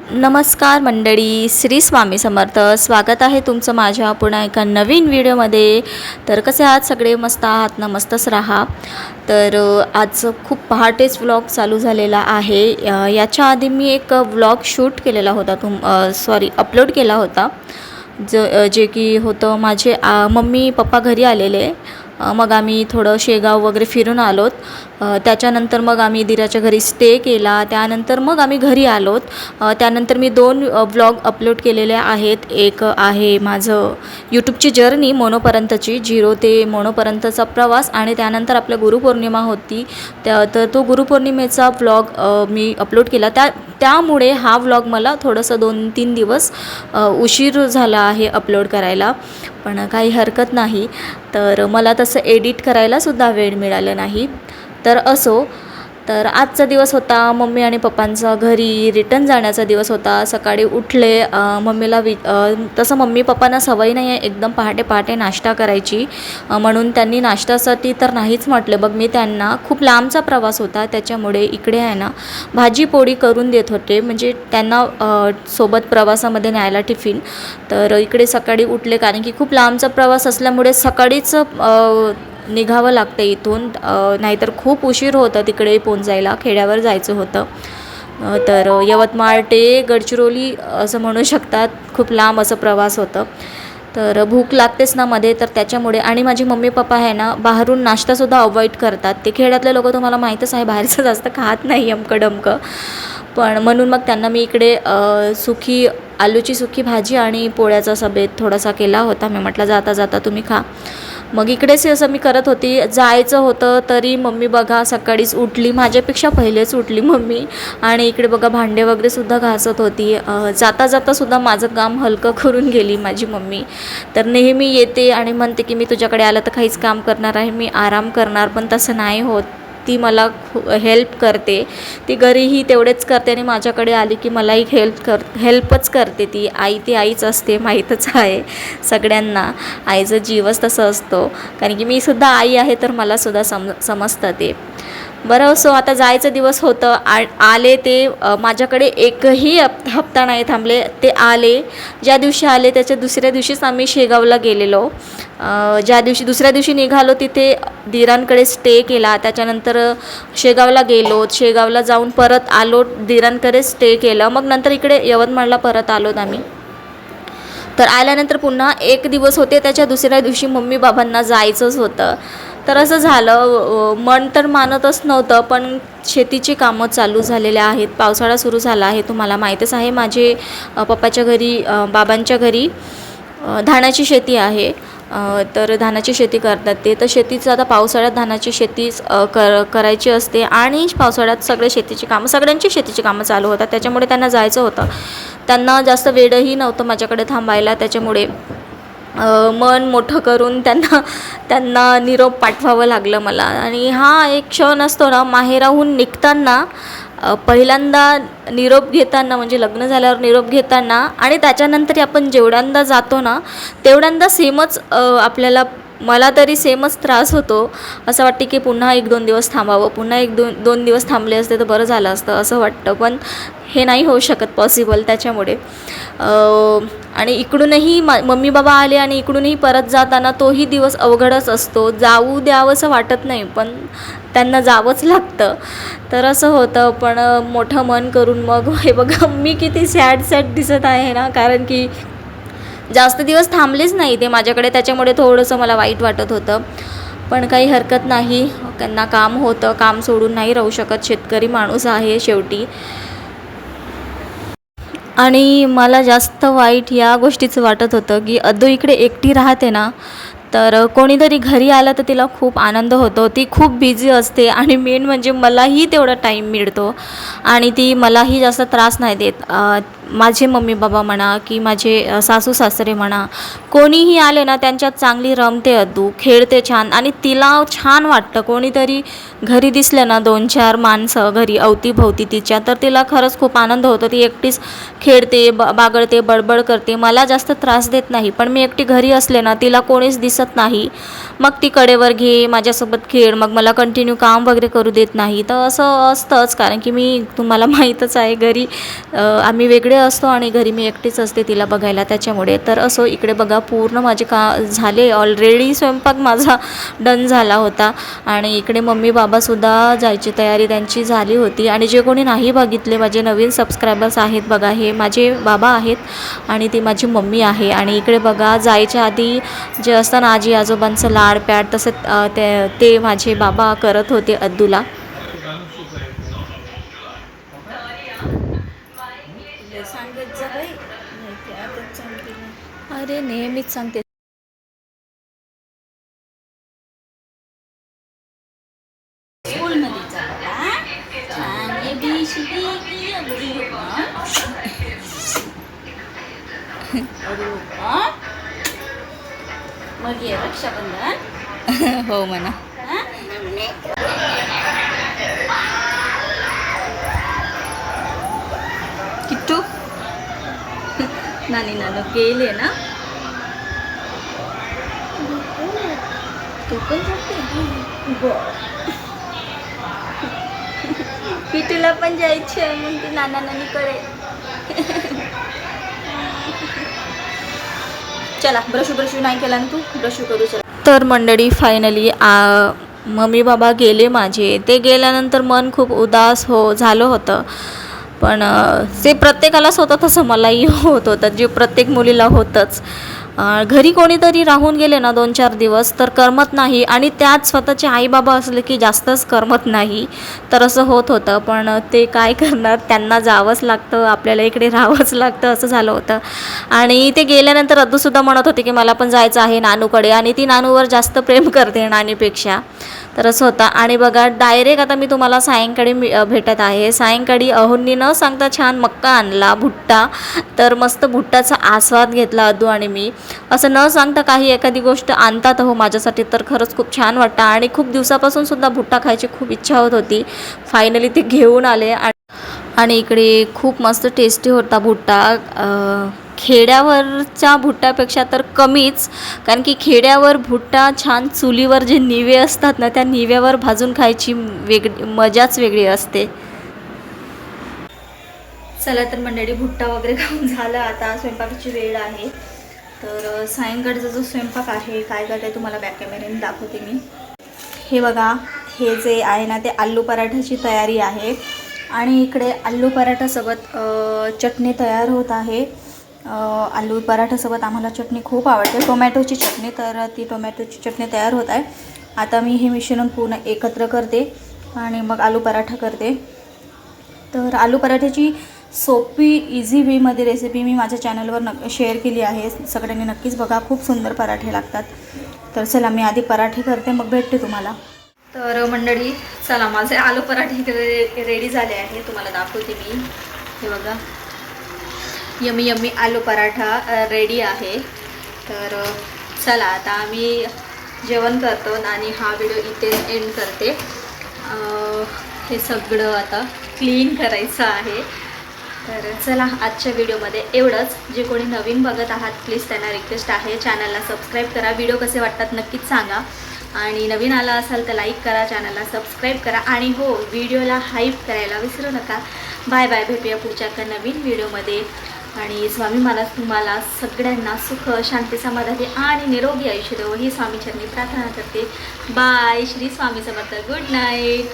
नमस्कार मंडळी, श्री स्वामी समर्थ. स्वागत आहे तुमचं माझ्या पुन्हा एका नवीन व्हिडिओमध्ये. तर कसे आहात सगळे? मस्त आहात ना? मस्तच राहा. तर आज खूप पहाटेच व्लॉग चालू झालेला आहे. याच्या आधी मी एक व्लॉग शूट केलेला होता, अपलोड केला होता. जे की होतं माझे मम्मी पप्पा घरी आलेले. मग आम्ही थोडं शेगाव वगैरे फिरून आलोत. त्याच्यानंतर मग आम्ही दिराच्या घरी स्टे केला. त्यानंतर मग आम्ही घरी आलोत. त्यानंतर मी 2 व्लॉग अपलोड केलेले आहेत. एक आहे माझं यूट्यूबची जर्नी मोनोपर्यंतची, 0 ते मोनोपर्यंतचा प्रवास, आणि त्यानंतर आपल्या गुरुपौर्णिमा होती तर तो गुरुपौर्णिमेचा व्लॉग मी अपलोड केला. त्यामुळे हा व्लॉग मला थोडंसं 2-3 दिवस उशीर झाला आहे अपलोड करायला, पण काही हरकत नाही. तर मला तसं एडिट करायलासुद्धा वेळ मिळाला नाही. तर असो, तर आजचा दिवस होता मम्मी आणि पप्पांचा घरी रिटर्न जाण्याचा दिवस होता. सकाळी उठले. मम्मीला तसं मम्मी पप्पांना सवय नाही आहे एकदम पहाटे पहाटे नाश्ता करायची, म्हणून त्यांनी नाश्त्यासाठी तर नाहीच म्हटले. बघ मी त्यांना, खूप लांबचा प्रवास होता त्याच्यामुळे इकडे आहे ना भाजी पोळी करून देत होते, म्हणजे त्यांना सोबत प्रवासामध्ये न्यायला टिफिन. तर इकडे सकाळी उठले, कारण की खूप लांबचा प्रवास असल्यामुळे सकाळीच निघावं लागतं इथून, नाहीतर खूप उशीर होतं तिकडे पोहोचायला. खेड्यावर जायचं होतं. तर यवतमाळ ते गडचिरोली असं म्हणू शकतात, खूप लांब असं प्रवास होतं. तर भूक लागतेच ना मध्ये, तर त्याच्यामुळे. आणि माझे मम्मी पप्पा आहे ना बाहेरून नाश्तासुद्धा अवॉइड करतात. ते खेड्यातले लोक तुम्हाला माहीतच आहे, बाहेरचं जास्त खात नाही अमकं डमकं. पण म्हणून मग त्यांना मी इकडे आलूची सुकी भाजी आणि पोळ्याचा सबेत थोडासा केला होता. मी म्हटलं जाता जाता तुम्ही खा. मग इकडेच असं मी करत होती. जायचं होतं तरी मम्मी बघा सकाळीच उठली, माझ्यापेक्षा पहिलेच उठली मम्मी, आणि इकडे बघा भांडे वगैरे सुद्धा घासत होती. जाता जातासुद्धा माझं काम हलकं करून गेली माझी मम्मी. तर नेहमी येते आणि म्हणते की मी तुझ्याकडे आलं तर काहीच काम करणार आहे, मी आराम करणार, पण तसं नाही होत. ती मला हेल्प करते. ती घरीही तेवढेच करते आणि माझ्याकडे आली की मलाही हेल्पच करते. ती आईच असते, माहीतच आहे सगळ्यांना. आईचं जीवच तसं असतो, कारण की मी सुद्धा आई आहे तर मलासुद्धा समजतं ते. बरं, सो आता जायचं दिवस होतं. आले ते माझ्याकडे एकही हप्ता नाही थांबले. ते आले, ज्या दिवशी आले त्याच्या दुसऱ्या दिवशीच आम्ही शेगावला गेलेलो. दुसऱ्या दिवशी निघालो, तिथे दिरांकडे स्टे केला. त्याच्यानंतर शेगावला गेलो. शेगावला जाऊन परत आलो, दिरांकडे स्टे केलं. मग नंतर इकडे यवतमाळला परत आलोत आम्ही. तर आल्यानंतर पुन्हा एक दिवस होते, त्याच्या दुसऱ्या दिवशी मम्मी बाबांना जायचंच होतं. तर असं झालं. मन तर मानतच नव्हतं, पण शेतीची कामं चालू झालेले आहेत. पावसाळा सुरू झाला आहे, तुम्हाला माहीतच आहे. माझे पप्पाच्या घरी, बाबांच्या घरी धानाची शेती आहे. तर धानाची शेती करतात ते. तर शेतीचं आता पावसाळ्यात धानाची शेती करायची असते, आणि पावसाळ्यात सगळ्यांची शेतीची कामं चालू होतात. त्याच्यामुळे त्यांना जायचं होतं. त्यांना जास्त वेळही नव्हतं माझ्याकडे थांबायला, त्याच्यामुळे मन मोठं करून त्यांना निरोप पाठवावं लागलं मला. आणि हा एक क्षण असतो ना माहेराहून निघताना, पहिल्यांदा निरोप घेताना, म्हणजे लग्न झाल्यावर निरोप घेताना, आणि त्याच्यानंतर आपण जेवढ्यांदा जातो ना तेवढ्यांदा सेमच मला तरी सेमच त्रास होतो. असं वाटते की पुन्हा 1-2 दिवस थांबावं, पुन्हा 1-2 दिवस थांबले असते तर बरं झालं असतं असं वाटतं. पण हे नाही होऊ शकत पॉसिबल, त्याच्यामुळे. आणि इकडूनही मम्मी बाबा आले, आणि इकडूनही परत जाताना तोही दिवस अवघडच असतो. जाऊ द्यावंसं वाटत नाही, पण त्यांना जावंच लागतं. तर असं होतं. पण मोठं मन करून मग हे बघा मी किती सॅड दिसत आहे ना, कारण की जास्त दिवस थांबलेच नाही ते माझ्याकडे, त्याच्यामुळे थोडंसं मला वाईट वाटत होतं. पण काही हरकत नाही, त्यांना काम होतं, काम सोडून नाही राहू शकत, शेतकरी माणूस आहे शेवटी. आणि मला जास्त वाईट या गोष्टीचं वाटत होतं की अद्दू इकडे एकटी राहते ना, तर कोणीतरी घरी आलं तर तिला खूप आनंद होतो. ती खूप बिझी असते, आणि मेन म्हणजे मलाही तेवढा टाईम मिळतो, आणि ती मलाही जास्त त्रास नाही देत. माझे मम्मी बाबा म्हणा की माझे सासू सासरे म्हणा, कोणीही आले ना त्यांच्यात चांगली रमते अद्दू, खेळते छान, आणि तिला छान वाटतं. कोणीतरी घरी दिसलं ना 2-4 माणसं घरी अवतीभोवती तिच्या, तर तिला खरंच खूप आनंद होतो. ती एकटीच खेळते, बागडते, बडबड करते, मला जास्त त्रास देत नाही. पण मी एकटी घरी असले ना तिला कोणीच दिसत नाही. मग ती कडेवर घे, माझ्यासोबत खेळ, मग मला कंटिन्यू काम वगैरे करू देत नाही. तर असं असतंच, कारण की मी तुम्हाला माहीतच आहे घरी आम्ही वेगळे असतो आणि घरी मी एकटीच असते तिला बघायला, त्याच्यामुळे. तर असो, इकडे बघा पूर्ण माझे झाले ऑलरेडी, स्वयंपाक माझा डन झाला होता. आणि इकडे मम्मी बाबासुद्धा जायची तयारी त्यांची झाली होती. आणि जे कोणी नाही बघितले, माझे नवीन सबस्क्रायबर्स आहेत बघा, हे माझे बाबा आहेत आणि ती माझी मम्मी आहे. आणि इकडे बघा जायच्या आधी जे असतं ना आजी आजोबांचं लाड प्याड, तसं ते माझे बाबा करत होते अद्दूला. अरे नेहमीच सांगते. मग ये रक्षाबंधन. हो म्हणा. किट्टू नानी नानू गेले ना, तू पण जाते. किटूला पण जायची आहे मग ती नाना नानीकडे. चला ब्रशू नाही केला ना तू, ब्रशू करू चला. तर मंडळी फायनली मम्मी बाबा गेले माझे. ते गेल्यानंतर मन खूप उदास झालं होतं. पण ते प्रत्येकालाच होतं, तसं मलाही होत होतं, जे प्रत्येक मुलीला होतंच. घरी कोणीतरी राहून गेले ना 2-4 दिवस तर करमत नाही, आणि त्यात स्वतःचे आईबाबा असले की जास्तच करमत नाही. तर असं होत होतं, पण ते काय करणार, त्यांना जावंच लागतं, आपल्याला इकडे राहावंच लागतं, असं झालं होतं. आणि ते गेल्यानंतर अद्दूसुद्धा म्हणत होते की मला पण जायचं आहे नानूकडे, आणि ती नानूवर जास्त प्रेम करते नानीपेक्षा. तर असं होतं. आणि बघा डायरेक्ट आता मी तुम्हाला सायंकाळी भेटत आहे. सायंकाळी अहोंनी न सांगता छान मक्का आणला, भुट्टा. तर मस्त भुट्टाचा आस्वाद घेतला अद्दू आणि मी. असं न सांगता काही एखादी गोष्ट आणतात हो माझ्यासाठी, तर खरंच खूप छान वाटतं. आणि खूप दिवसापासून सुद्धा भुट्टा खायची खूप इच्छा होत होती. फायनली ते घेऊन आले. आणि इकडे खूप मस्त टेस्टी होता भुट्टा. खेड्यावरच्या भुट्ट्यापेक्षा तर कमीच, कारण की खेड्यावर भुट्टा छान चुलीवर जे निवे असतात ना, त्या निव्यावर भाजून खायची मजाच वेगळी असते. चला तर मंडळी, भुट्टा वगैरे खाऊन झालं, आता स्वयंपाकाची वेळ आहे. तर सायंकाळचा जो स्वयंपाक आहे काय करते तुम्हाला बॅक कॅमेऱ्याने दाखवते मी. हे बघा, हे जे आहे ना ते आलू पराठ्याची तयारी आहे. आणि इकडे आलू पराठासोबत चटणी तयार होत आहे. आलू पराठासोबत आम्हाला चटणी खूप आवडते, टोमॅटोची चटणी. तर ती टोमॅटोची चटणी तयार होत आहे. आता मी हे मिश्रण पूर्ण एकत्र करते आणि मग आलू पराठा करते. तर आलू पराठ्याची सोपी इझी वेमध्ये रेसिपी मी माझ्या चॅनलवर शेअर केली आहे. सगळ्यांनी नक्कीच बघा, खूप सुंदर पराठे लागतात. तर चला मी आधी पराठे करते, मग भेटते तुम्हाला. तर मंडळी चला, माझे आलू पराठे रेडी झाले आहे, तुम्हाला दाखवते मी. हे बघा, यमी यमी आलू पराठा रेडी आहे. तर चला आता आम्ही जेवण करतो आणि हा व्हिडिओ इथे एंड करते. हे सगळं आता क्लीन करायचं आहे. तर चला, आजच्या व्हिडिओमध्ये एवढंच. जे कोणी नवीन बघत आहात प्लीज त्यांना रिक्वेस्ट आहे, चॅनलला सबस्क्राईब करा. व्हिडिओ कसे वाटतात नक्कीच सांगा. आणि नवीन आला असाल तर लाईक करा, चॅनलला सबस्क्राईब करा. आणि हो, व्हिडिओला हाईप करायला विसरू नका. बाय बाय, भेटूया पुढच्या नवीन व्हिडिओमध्ये. आणि स्वामी मला तुम्हाला सगळ्यांना सुख, शांती, समाधानी आणि निरोगी आयुष्य देवो ही स्वामीचरणी प्रार्थना करते. Bye. Shri Swami Samarth. Good night.